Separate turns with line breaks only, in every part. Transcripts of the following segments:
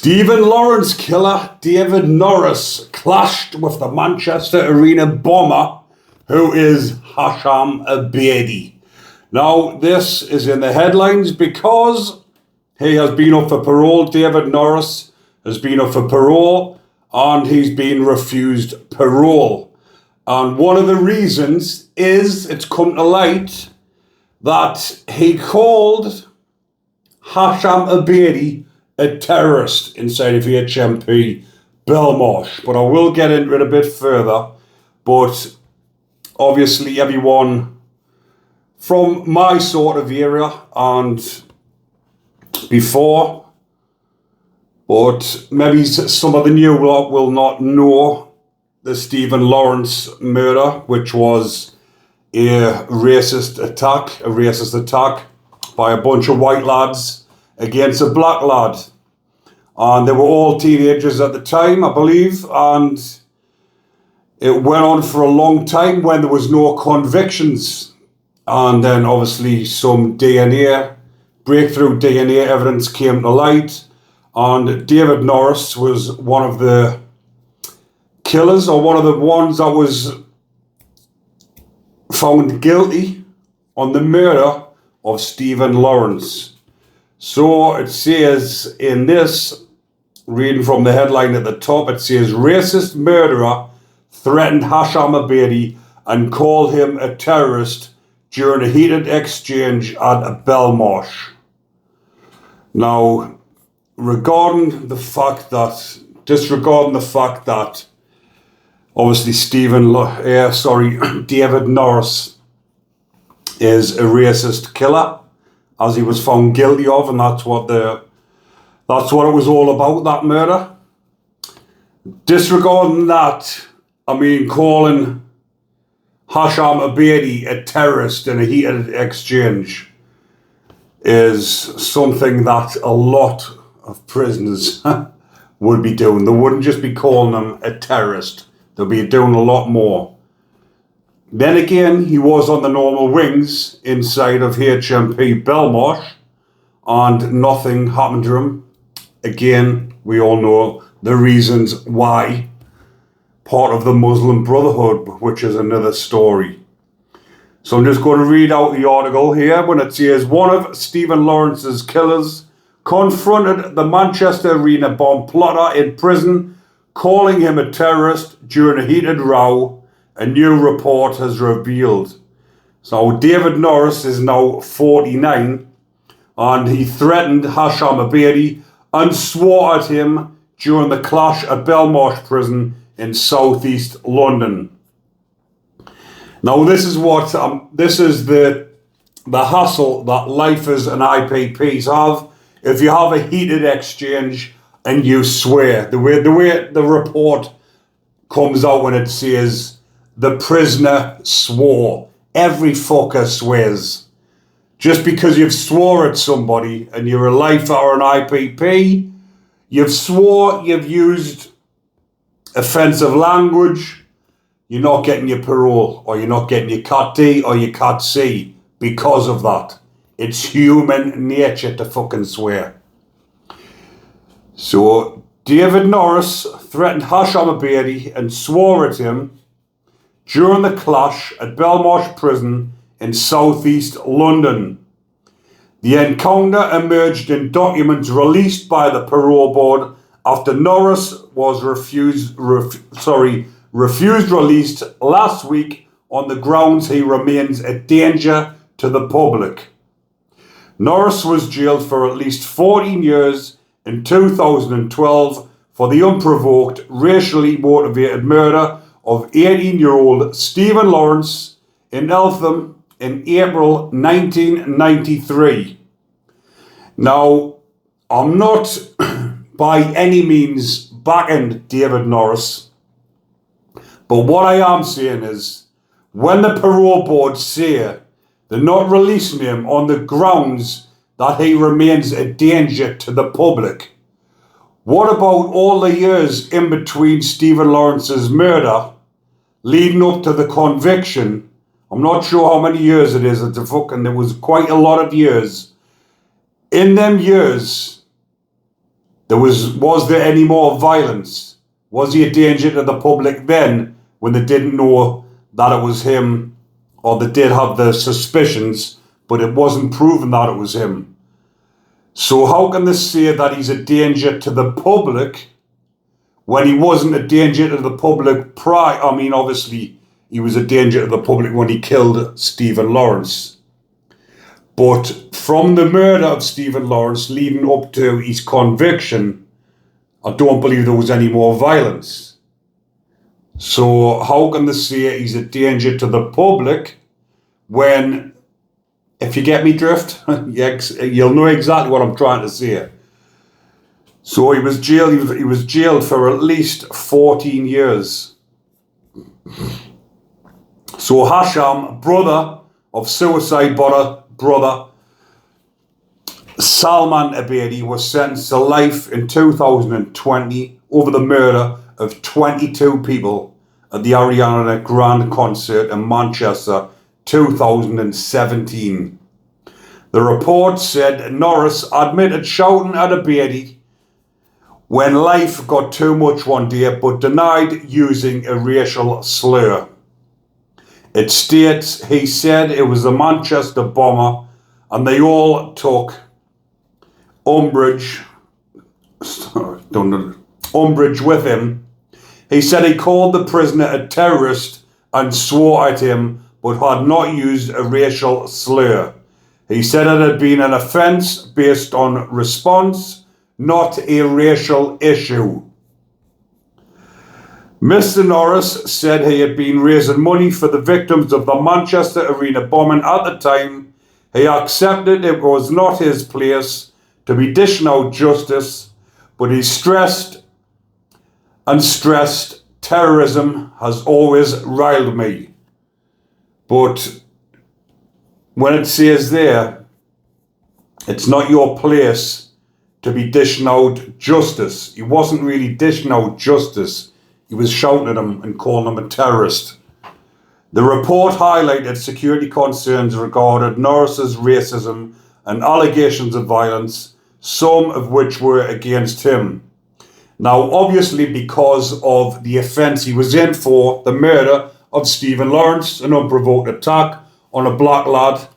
Stephen Lawrence killer David Norris clashed with the Manchester Arena bomber, who is Hashem Abedi. Now, this is in the headlines because he has been up for parole. David Norris has been up for parole and he's been refused parole. And one of the reasons is it's come to light that he called Hashem Abedi a terrorist inside of HMP Belmarsh. But I will get into it a bit further. But obviously everyone from my sort of area and before, but maybe some of the new lot will not know the Stephen Lawrence murder, which was a racist attack by a bunch of white lads against a black lad. And they were all teenagers at the time, I believe, and it went on for a long time when there was no convictions. And then obviously some breakthrough DNA evidence came to light, and David Norris was one of the killers, or one of the ones that was found guilty on the murder of Stephen Lawrence. So it says in this, reading from the headline at the top, it says, racist murderer threatened Hashem Abedi and called him a terrorist during a heated exchange at Belmarsh. Now, disregarding the fact that obviously David Norris is a racist killer, as he was found guilty of, and that's what it was all about, that murder. Disregarding that, I mean, calling Hashem Abedi a terrorist in a heated exchange is something that a lot of prisoners would be doing. They wouldn't just be calling him a terrorist. They'll be doing a lot more. Then again, he was on the normal wings inside of HMP Belmarsh, and nothing happened to him. Again, we all know the reasons why. Part of the Muslim Brotherhood, which is another story. So I'm just going to read out the article here when it says, one of Stephen Lawrence's killers confronted the Manchester Arena bomb plotter in prison, calling him a terrorist during a heated row, a new report has revealed. So David Norris is now 49, and he threatened Hashem Abedi and swore at him during the clash at Belmarsh prison in southeast London. Now this is the hassle that lifers and IPPs have if you have a heated exchange and you swear. The way the report comes out when it says the prisoner swore. Every fucker swears. Just because you've swore at somebody and you're a lifer or an IPP, you've swore, you've used offensive language, you're not getting your parole, or you're not getting your Cat D or your Cat C because of that. It's human nature to fucking swear. So David Norris threatened Hashem Abedi and swore at him during the clash at Belmarsh prison in southeast London. The encounter emerged in documents released by the parole board after Norris was refused released last week on the grounds he remains a danger to the public. Norris was jailed for at least 14 years in 2012 for the unprovoked, racially motivated murder of 18-year-old Stephen Lawrence in Eltham in April 1993. Now, I'm not by any means backing David Norris, but what I am saying is, when the parole board say they're not releasing him on the grounds that he remains a danger to the public, what about all the years in between Stephen Lawrence's murder leading up to the conviction? I'm not sure how many years it is. There was quite a lot of years. In them years, Was there any more violence? Was he a danger to the public then when they didn't know that it was him, or they did have the suspicions, but it wasn't proven that it was him? So how can they say that he's a danger to the public when he wasn't a danger to the public prior? I mean, obviously, he was a danger to the public when he killed Stephen Lawrence. But from the murder of Stephen Lawrence leading up to his conviction, I don't believe there was any more violence. So how can they say he's a danger to the public when, if you get me drift, you'll know exactly what I'm trying to say. So he was jailed for at least 14 years. So Hashem, brother of suicide brother Salman Abedi, was sentenced to life in 2020 over the murder of 22 people at the Ariana Grande concert in Manchester 2017. The report said Norris admitted shouting at Abedi when life got too much one day, but denied using a racial slur. It states he said it was a Manchester bomber and they all took umbrage with him. He said he called the prisoner a terrorist and swore at him, but had not used a racial slur. He said it had been an offence based on response, not a racial issue. Mr. Norris said he had been raising money for the victims of the Manchester Arena bombing at the time. He accepted it was not his place to be dishing out justice, but he stressed terrorism has always riled me. But when it says there, it's not your place to be dishing out justice. He wasn't really dishing out justice. He was shouting at him and calling him a terrorist. The report highlighted security concerns regarding Norris's racism and allegations of violence, some of which were against him. Now, obviously, because of the offence he was in for, the murder of Stephen Lawrence, an unprovoked attack on a black lad,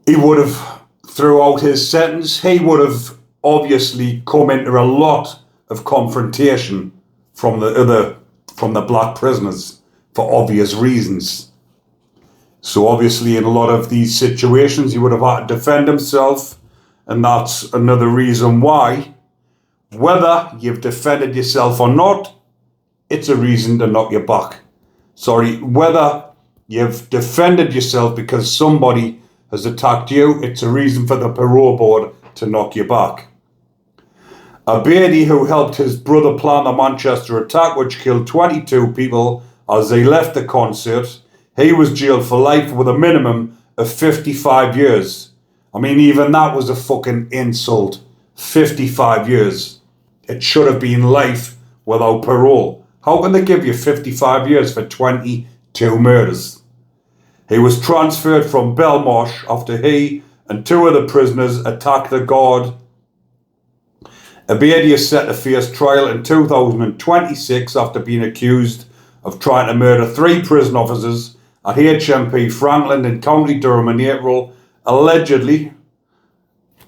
he would have, throughout his sentence, he would have obviously come into a lot of confrontation from the black prisoners for obvious reasons. So obviously in a lot of these situations he would have had to defend himself, and that's another reason why, whether you've defended yourself or not, it's a reason to knock you back. Whether you've defended yourself because somebody has attacked you, it's a reason for the parole board to knock you back. Abedi, who helped his brother plan the Manchester attack, which killed 22 people as they left the concert, he was jailed for life with a minimum of 55 years. I mean, even that was a fucking insult. 55 years. It should have been life without parole. How can they give you 55 years for 22 murders? He was transferred from Belmarsh after he and two other prisoners attacked a guard. Abedi is set to face trial in 2026 after being accused of trying to murder 3 prison officers at HMP Franklin in County Durham in April, allegedly.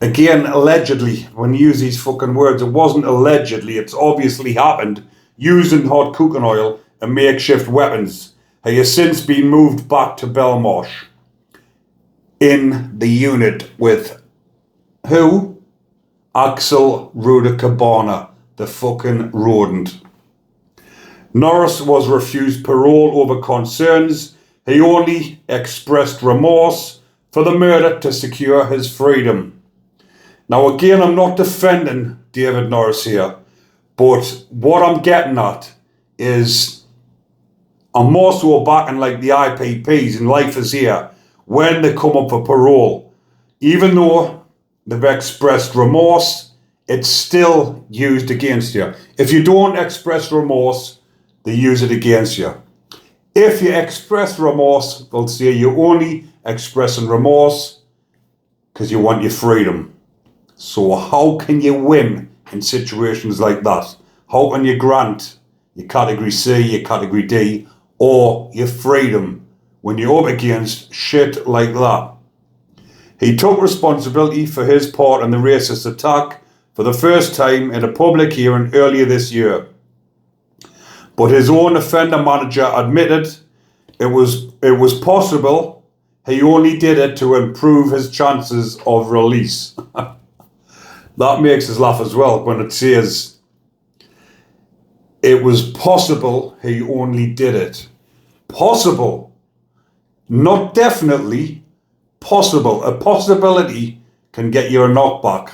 Again, allegedly, when you use these fucking words, it wasn't allegedly, it's obviously happened, using hot cooking oil and makeshift weapons. He has since been moved back to Belmarsh in the unit with who? Axel Rudicabana, the fucking rodent. Norris was refused parole over concerns. He only expressed remorse for the murder to secure his freedom. Now again, I'm not defending David Norris here, but what I'm getting at is I'm more so backing like the IPPs and Life is Here when they come up for parole. Even though they've expressed remorse, it's still used against you. If you don't express remorse, they use it against you. If you express remorse, they'll say you're only expressing remorse because you want your freedom. So how can you win in situations like that? How can you grant your category C, your category D, or your freedom when you're up against shit like that? He took responsibility for his part in the racist attack for the first time in a public hearing earlier this year. But his own offender manager admitted it was possible he only did it to improve his chances of release. That makes us laugh as well when it says it was possible he only did it. Possible. Not definitely. Possible. A possibility can get you a knockback.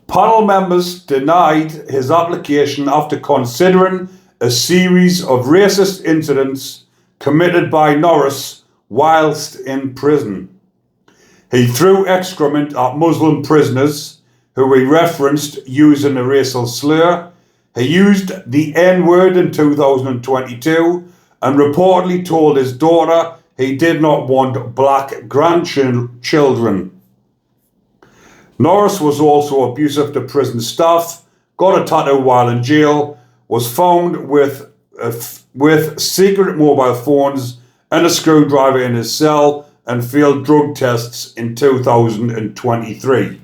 Panel members denied his application after considering a series of racist incidents committed by Norris whilst in prison. He threw excrement at Muslim prisoners who he referenced using a racial slur. He used the N-word in 2022 and reportedly told his daughter he did not want black grandchildren. Norris was also abusive to prison staff, got a tattoo while in jail, was found with secret mobile phones and a screwdriver in his cell, and failed drug tests in 2023.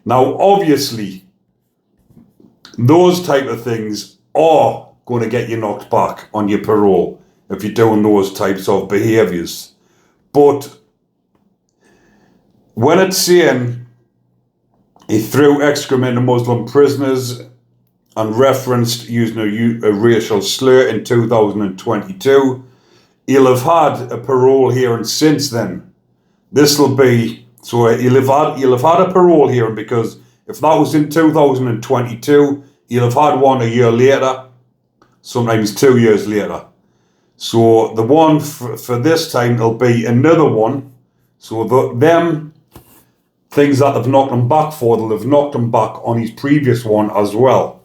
Now, obviously, those type of things are going to get you knocked back on your parole if you're doing those types of behaviours. But when it's saying he threw excrement at Muslim prisoners and referenced using a racial slur in 2022, he'll have had a parole hearing since then. He'll have had a parole hearing, because if that was in 2022, he'll have had one a year later, sometimes 2 years later. So the one for this time will be another one. So them things that they've knocked him back for, they'll have knocked him back on his previous one as well.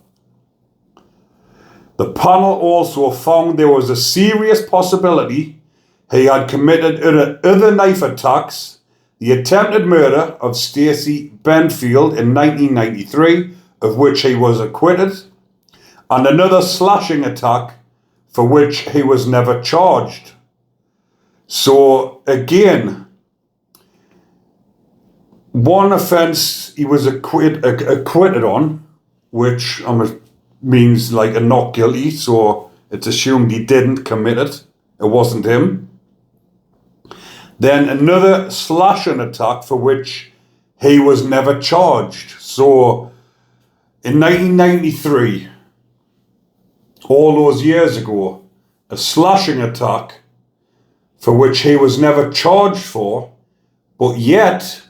The panel also found there was a serious possibility he had committed other knife attacks, the attempted murder of Stacey Benfield in 1993, of which he was acquitted, and another slashing attack for which he was never charged. So again, one offence he was acquitted on, which means like a not guilty, so it's assumed he didn't commit it. It wasn't him. Then another slashing attack for which he was never charged. So in 1993, all those years ago, a slashing attack for which he was never charged for, but yet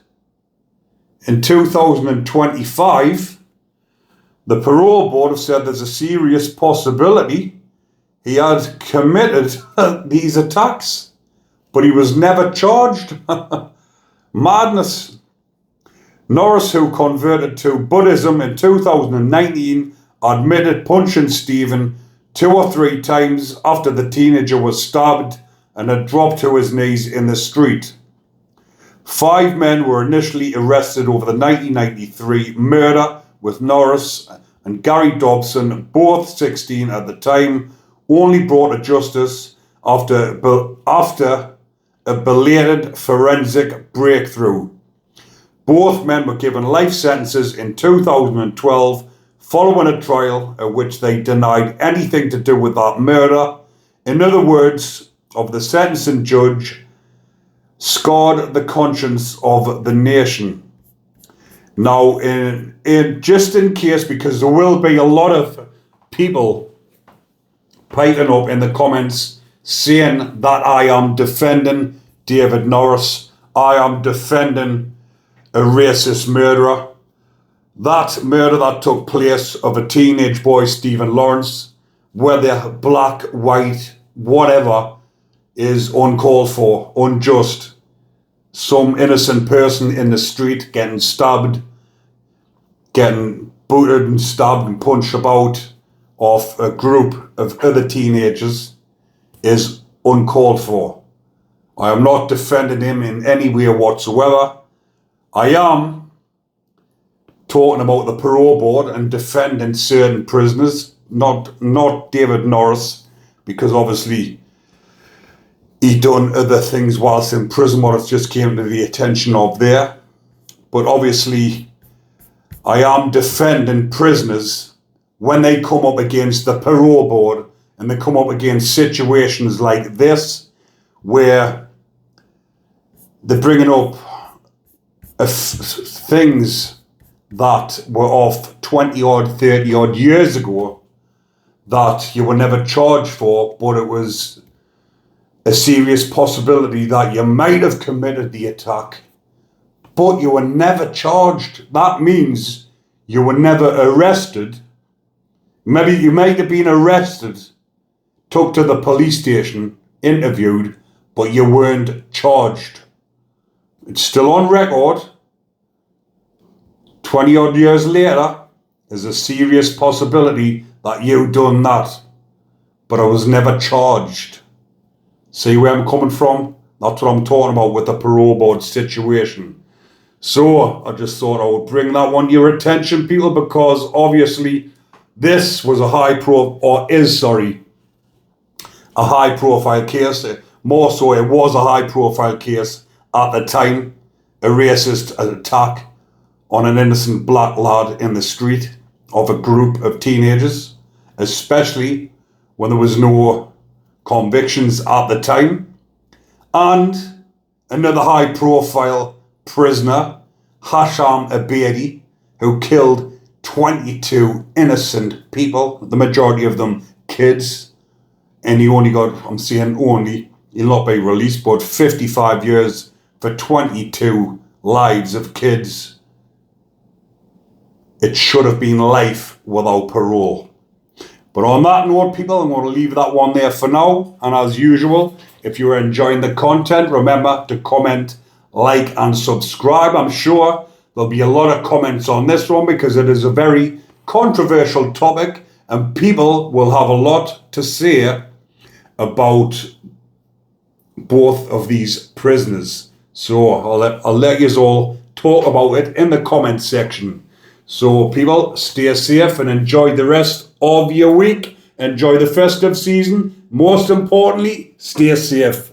in 2025, the parole board have said there's a serious possibility he had committed these attacks, but he was never charged. Madness. Norris, who converted to Buddhism in 2019, admitted punching Stephen 2 or 3 times after the teenager was stabbed and had dropped to his knees in the street. 5 men were initially arrested over the 1993 murder, with Norris and Gary Dobson, both 16 at the time, only brought to justice after a belated forensic breakthrough. Both men were given life sentences in 2012 following a trial at which they denied anything to do with that murder. In other words, of the sentencing judge, scarred the conscience of the nation. Now, just in case, because there will be a lot of people piping up in the comments saying that I am defending David Norris, I am defending a racist murderer. That murder that took place of a teenage boy, Stephen Lawrence, whether black, white, whatever, is uncalled for, unjust. Some innocent person in the street getting stabbed, getting booted and stabbed and punched about off a group of other teenagers is uncalled for. I am not defending him in any way whatsoever. I am talking about the parole board and defending certain prisoners, not David Norris, because obviously he done other things whilst in prison, what it just came to the attention of there. But obviously I am defending prisoners when they come up against the parole board and they come up against situations like this where they're bringing up things that were off 20 odd, 30 odd years ago that you were never charged for, but it was a serious possibility that you might have committed the attack, but you were never charged. That means you were never arrested. Maybe you might have been arrested, took to the police station, interviewed, but you weren't charged. It's still on record. 20 odd years later, there's a serious possibility that you done that, but I was never charged. See where I'm coming from? That's what I'm talking about with the parole board situation. So I just thought I would bring that one to your attention, people, because obviously this was a high profile case. More so, it was a high profile case at the time. A racist attack on an innocent black lad in the street of a group of teenagers, especially when there was no convictions at the time. And another high profile prisoner, Hashem Abedi, who killed 22 innocent people, the majority of them kids, and he only got, I'm saying only, he'll not be released, but 55 years for 22 lives of kids. It should have been life without parole. But on that note, people, I'm going to leave that one there for now. And as usual, if you're enjoying the content, remember to comment, like, and subscribe. I'm sure there'll be a lot of comments on this one because it is a very controversial topic and people will have a lot to say about both of these prisoners. So I'll let you all talk about it in the comment section. So people, stay safe and enjoy the rest of your week. Enjoy the festive season. Most importantly, stay safe.